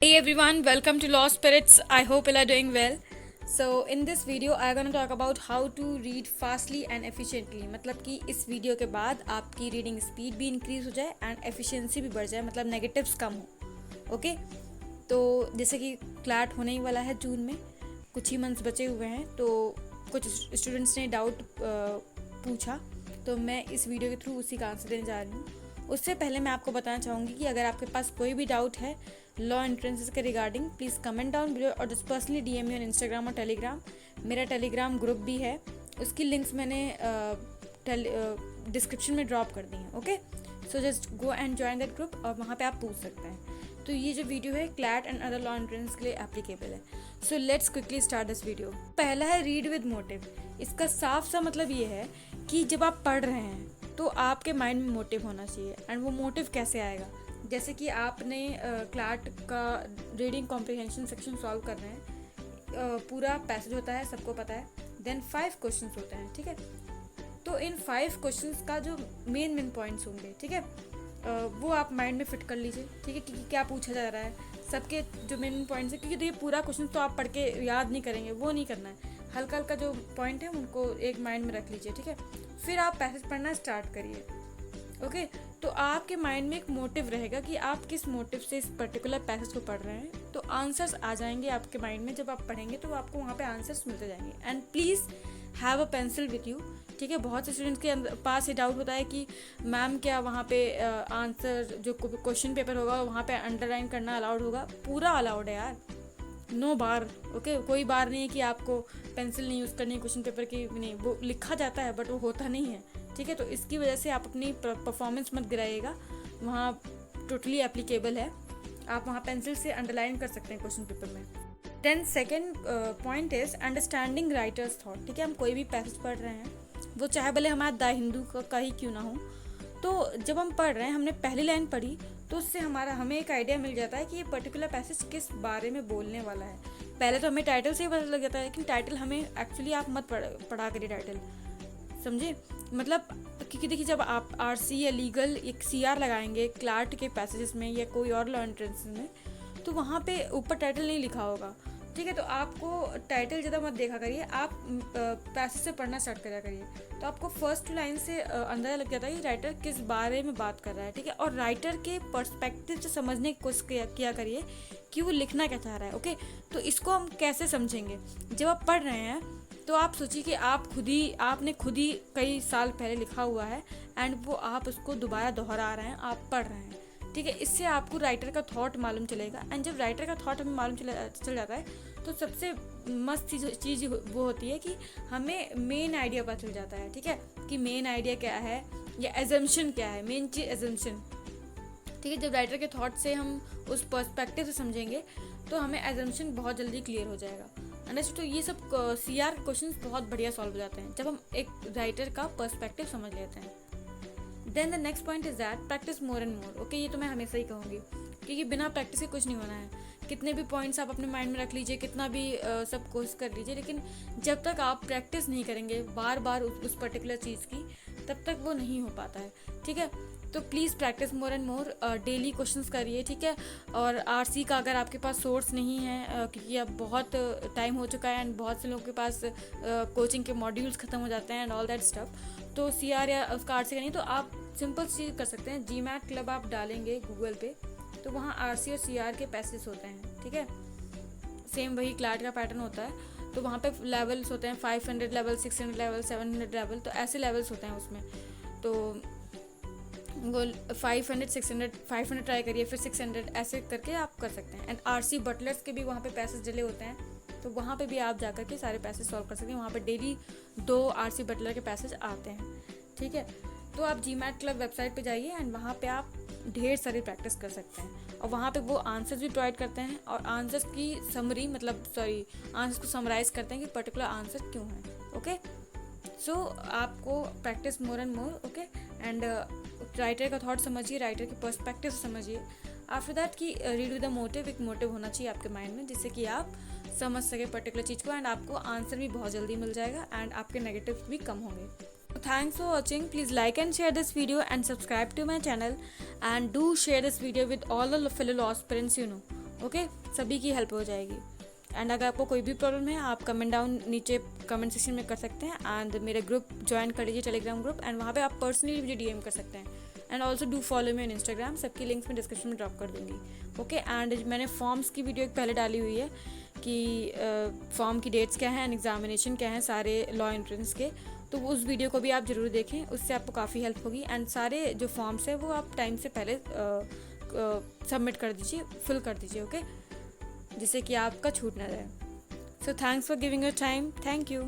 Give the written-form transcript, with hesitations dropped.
Hey everyone, welcome to Law Spirits. I hope you are doing well. So in this video I'm going to talk about how to read fastly and efficiently. मतलब कि इस video के बाद आपकी reading speed भी increase हो जाए and efficiency भी बढ़ जाए, मतलब नेगेटिव्स कम हो. ओके, तो जैसे कि क्लैट होने ही वाला है जून में, कुछ ही मंथ्स बचे हुए हैं, तो कुछ स्टूडेंट्स ने डाउट पूछा, तो मैं इस वीडियो के थ्रू उसी का आंसर देने जा रही हूँ. उससे पहले मैं आपको बताना चाहूँगी कि अगर आपके पास कोई भी डाउट है लॉ एंट्रेंसेस के regarding, please comment down below और just personally DM me on Instagram और टेलीग्राम. मेरा टेलीग्राम ग्रुप भी है, उसकी लिंक्स मैंने डिस्क्रिप्शन में ड्रॉप कर दी हैं. Okay, so just go and join that group और वहाँ पे आप पूछ सकते हैं. तो ये जो वीडियो है CLAT and other law entrance के लिए एप्लीकेबल है. So let's quickly start this video. पहला है रीड विद मोटिव. इसका साफ सा मतलब ये है कि जब आप पढ़ रहे हैं तो आपके माइंड में मोटिव होना चाहिए. एंड वो मोटिव कैसे आएगा, जैसे कि आपने क्लैट का रीडिंग कॉम्प्रिहेंशन सेक्शन सॉल्व कर रहे हैं, पूरा पैसेज होता है, सबको पता है. देन 5 क्वेश्चंस होते हैं, ठीक है. तो इन 5 क्वेश्चंस का जो मेन पॉइंट्स होंगे, ठीक है, वो आप माइंड में फिट कर लीजिए, ठीक है, कि क्या पूछा जा रहा है, सबके जो मेन पॉइंट्स है. क्योंकि देखिए पूरा क्वेश्चन तो आप पढ़ के याद नहीं करेंगे, वो नहीं करना है. हल्का हल्का जो पॉइंट है उनको एक माइंड में रख लीजिए, ठीक है. फिर आप पैसेज पढ़ना स्टार्ट करिए. ओके, तो आपके माइंड में एक मोटिव रहेगा कि आप किस मोटिव से इस पर्टिकुलर पैसेज को पढ़ रहे हैं. तो आंसर्स आ जाएंगे आपके माइंड में. जब आप पढ़ेंगे तो आपको वहाँ पे आंसर्स मिलते जाएंगे. And please have a pencil with you, ठीक है. बहुत से स्टूडेंट्स के पास ये डाउट होता है कि मैम क्या वहाँ पे आंसर जो क्वेश्चन पेपर होगा वहाँ पे अंडरलाइन करना अलाउड होगा? पूरा अलाउड है यार, नो बार. ओके, कोई बार नहीं है कि आपको पेंसिल नहीं यूज़ करनी है क्वेश्चन पेपर की. नहीं, वो लिखा जाता है बट वो होता नहीं है, ठीक है. तो इसकी वजह से आप अपनी परफॉर्मेंस मत गिराइएगा. वहाँ टोटली एप्लीकेबल है, आप वहाँ पेंसिल से अंडरलाइन कर सकते हैं क्वेश्चन पेपर में. Then second point is understanding writer's thought, ठीक है. हम कोई भी पैसेज पढ़ रहे हैं, वो चाहे भले हमारा द हिंदू का ही क्यों ना हो, तो जब हम पढ़ रहे हैं, हमने पहली लाइन पढ़ी तो उससे हमें एक आइडिया मिल जाता है कि ये पर्टिकुलर पैसेज किस बारे में बोलने वाला है. पहले तो हमें टाइटल से ही पता लग जाता है, लेकिन टाइटल हमें एक्चुअली आप मत पढ़ा करिए टाइटल, समझे. मतलब क्योंकि देखिए जब आप आरसी या लीगल एक सीआर लगाएंगे क्लैट के पैसेजेस में या कोई और लॉ एंट्रेंस में, तो वहाँ पे ऊपर टाइटल नहीं लिखा होगा, ठीक है. तो आपको टाइटल ज़्यादा मत देखा करिए, आप पैसेज से पढ़ना स्टार्ट करा करिए. तो आपको फर्स्ट लाइन से अंदाजा लग जाता है कि राइटर किस बारे में बात कर रहा है, ठीक है. और राइटर के पर्सपेक्टिव से समझने की कोशिश किया करिए कि वो लिखना क्या चाह रहा है. ओके, तो इसको हम कैसे समझेंगे, जब आप पढ़ रहे हैं तो आप सोचिए कि आपने खुद ही कई साल पहले लिखा हुआ है एंड वो आप उसको दोबारा दोहरा रहे हैं, आप पढ़ रहे हैं, ठीक है. इससे आपको राइटर का थॉट मालूम चलेगा. एंड जब राइटर का थॉट हमें मालूम चल जाता है तो सबसे मस्त चीज़ वो होती है कि हमें मेन आइडिया पता चल जाता है, ठीक है, कि मेन आइडिया क्या है या एजम्पशन क्या है. मेन चीज़ एजम्पशन, ठीक है. जब राइटर के थॉट से हम उस पर्सपेक्टिव से समझेंगे तो हमें एजम्पशन बहुत जल्दी क्लियर हो जाएगा. अंडरस्टूड. तो ये सब सीआर क्वेश्चन बहुत बढ़िया सॉल्व हो जाते हैं जब हम एक राइटर का पर्सपेक्टिव समझ लेते हैं. Then the next point is that practice more and more. Okay, ये तो मैं हमेशा ही कहूँगी, क्योंकि बिना प्रैक्टिस के कुछ नहीं होना है. कितने भी पॉइंट्स आप अपने माइंड में रख लीजिए, कितना भी सब कोर्स कर लीजिए, लेकिन जब तक आप प्रैक्टिस नहीं करेंगे बार बार उस पर्टिकुलर चीज़ की, तब तक वो नहीं हो पाता है, ठीक है. तो please practice more and more. Daily questions करिए, ठीक है. और आरसी का अगर आपके पास सोर्स नहीं है, क्योंकि अब बहुत टाइम हो चुका है एंड बहुत से लोगों के पास कोचिंग के मॉड्यूल्स ख़त्म हो जाते हैं एंड ऑल दैट स्टफ, तो सीआर या उसका आरसी का नहीं, तो आप सिंपल चीज़ कर सकते हैं. जीमैट क्लब आप डालेंगे गूगल पे, तो वहाँ आरसी और सीआर के पैसेज होते हैं, ठीक है. सेम वही क्लैट का पैटर्न होता है. तो वहाँ पे लेवल्स होते हैं, 500 लेवल, 600 लेवल, 700 लेवल, तो ऐसे लेवल्स होते हैं उसमें. तो वो 500 600 500 ट्राई करिए, फिर 600, ऐसे करके आप कर सकते हैं. एंड आरसी बटलर्स के भी वहाँ पे पैसेज डले होते हैं, तो वहाँ पे भी आप जाकर के सारे पैसेज सॉल्व कर सकते हैं. वहाँ पे डेली 2 आरसी बटलर के पैसेज आते हैं, ठीक है. तो आप जीमैट क्लब वेबसाइट पे जाइए एंड वहाँ पे आप ढेर सारी प्रैक्टिस कर सकते हैं. और वहाँ पे वो आंसर्स भी प्रोवाइड करते हैं और आंसर्स की समरी, आंसर्स को समराइज करते हैं कि पर्टिकुलर आंसर क्यों है. ओके, सो आपको practice more and more. Okay, and writer का थॉट समझिए, राइटर के पर्सपेक्टिव से समझिए. आफ्टर दैट कि रीड विद अ मोटिव, एक मोटिव होना चाहिए आपके माइंड में जिससे कि आप समझ सके पर्टिकुलर चीज़ को, एंड आपको आंसर भी बहुत जल्दी मिल जाएगा एंड आपके नेगेटिव्स भी कम होंगे. Thanks for watching. Please like and share this video and subscribe to my channel, and do share this video with all the fellow law aspirants you know. Okay, सभी की help हो जाएगी। And अगर आपको कोई भी प्रॉब्लम है आप कमेंट डाउन नीचे कमेंट सेक्शन में कर सकते हैं। एंड मेरे ग्रुप ज्वाइन कर लीजिए, टेलीग्राम ग्रुप, एंड वहाँ पे आप पर्सनली मुझे डीएम कर सकते हैं। And also do follow me on Instagram, सबकी लिंक्स मैं डिस्क्रिप्शन में ड्रॉप कर दूँगी। ओके, एंड मैंने फॉर्म्स की वीडियो एक पहले डाली हुई है कि फॉर्म की डेट्स क्या हैं एंड एग्जामिनेशन क्या हैं सारे लॉ एंट्रेंस के, तो उस वीडियो को भी आप ज़रूर देखें, उससे आपको काफ़ी हेल्प होगी। एंड सारे जो फॉर्म्स है वो आप टाइम से पहले सबमिट कर दीजिए, फिल कर दीजिए। ओके, जिससे कि आपका छूट ना जाए। So thanks for giving your time, thank you.